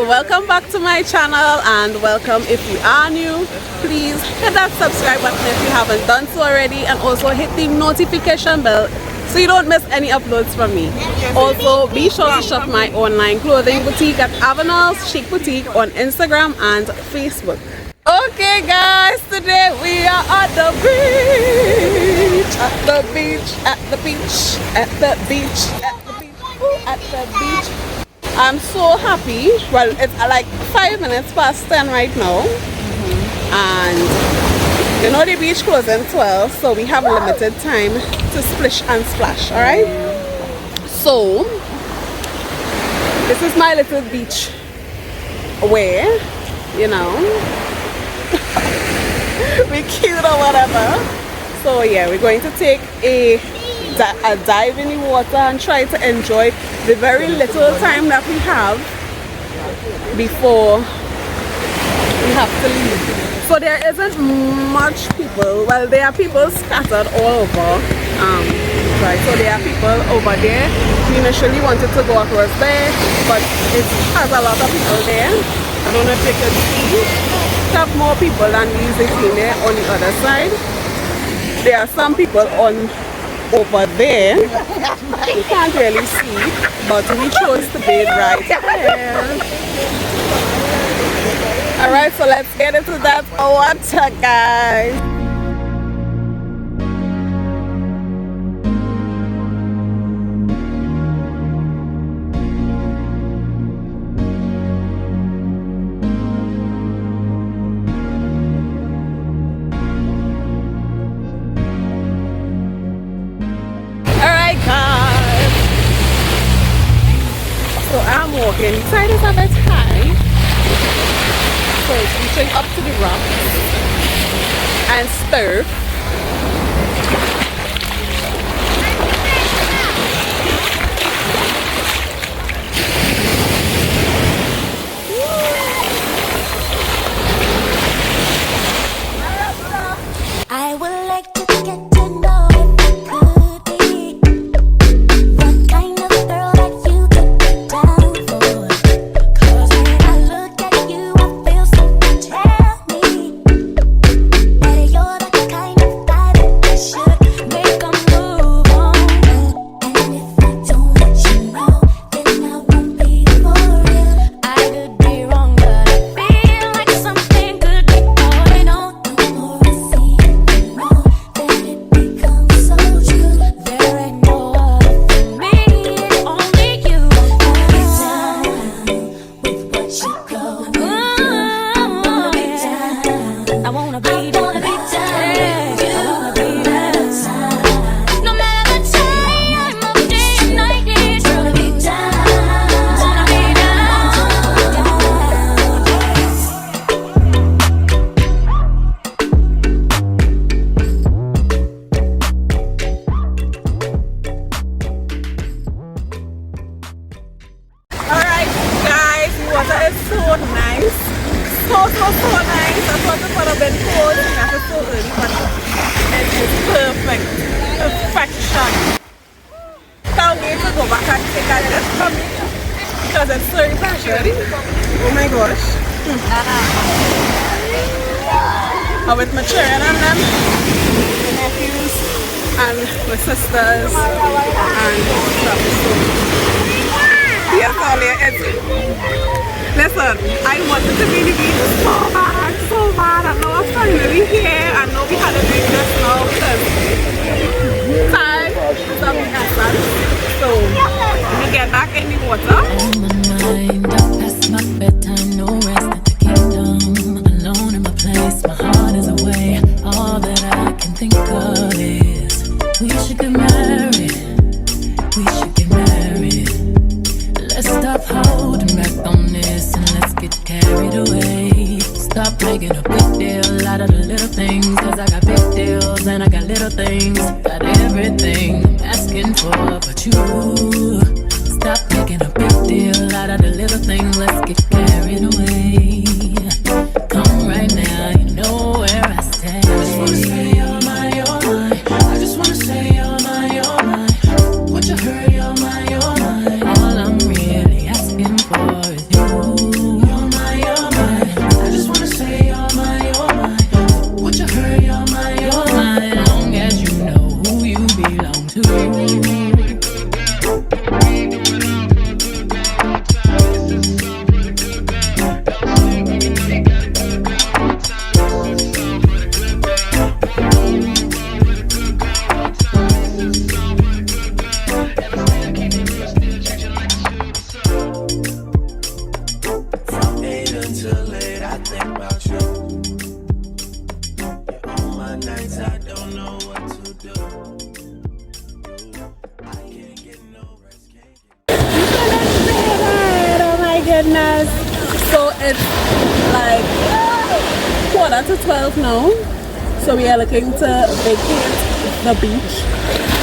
welcome back to my channel, and welcome if you are new. Please hit that subscribe button if you haven't done so already, and also hit the notification bell so you don't miss any uploads from me. Also, be sure to shop my online clothing boutique at Avernelle's Chic Boutique on Instagram and Facebook. Okay guys, today we are at the beach, at the beach, at the beach, at the beach, at the beach, at the beach. I'm so happy. Well, it's like 5 minutes past 10 right now, and you know the beach closes at 12, so we have limited time to splish and splash. All right, so this is my little beach where, you know, we cute or whatever. So yeah, we're going to take a dive in the water and try to enjoy the very little time that we have before we have to leave. So there isn't much people. Well, there are people scattered all over, right? So there are people over there. We initially wanted to go across there, but it has a lot of people there. I don't know if you can see. We have more people than we usually see there on the other side. There are some people on over there. You can't really see, but we chose to bathe right there. Alright, so let's get into that water, guys. So I'm walking. The tide is a bit high, so it's reaching up to the rocks and surf. I would like to get to know if you could be the kind of girl that you could get down for. 'Cause when I look at you, I feel something tell me that you're the kind of guy that I should make a move on. And if I don't let you know, then I won't be for real. I could be wrong, but I feel like something could be going on. The more I see it, the more that it becomes so true. There ain't no other for me, only you. Be down with what you go. I wanna be down. I wanna be down. I wanna be down. No matter the time of day and night, it's gonna be down. Wanna be down. Alright guys, the water is so nice. So nice. I thought it would have been cold because it's so early, but it is perfect. Perfection. Can't wait to go back and take a lift from here because it's so refreshing. Oh my gosh. I'm with my children and them, my nephews and my sisters and stuff. Yes, Ollie, listen, I wanted to be in the beach so bad. I know I'm finally here. I know we had a big mess now because time is of the essence. So, let me get back in the water. On my mind, past my bedtime, no rest at the kingdom. Alone in my place, my heart is away. All that I can think of is we should get married. We should get married. Let's stop holding back on this and let's get carried away. Stop making a big deal out of the little things, 'cause I got big deals and I got little things. Got everything I'm asking for, but you stop making a big deal out of the little things. Let's get carried away. Come right now, you know where I stand. I just wanna say you're mine, you're mine. I just wanna say you're mine, you're mine. Would you hurry, you're mine, you're mine. All I'm really asking for is you. 1:45 now, so we are looking to vacate the beach.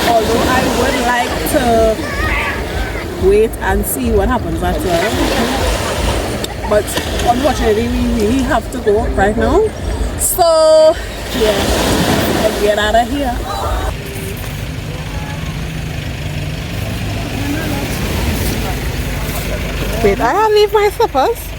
Although I would like to wait and see what happens at 12, but unfortunately we really have to go right now. So yeah, let's get out of here. Wait, I have to leave my slippers.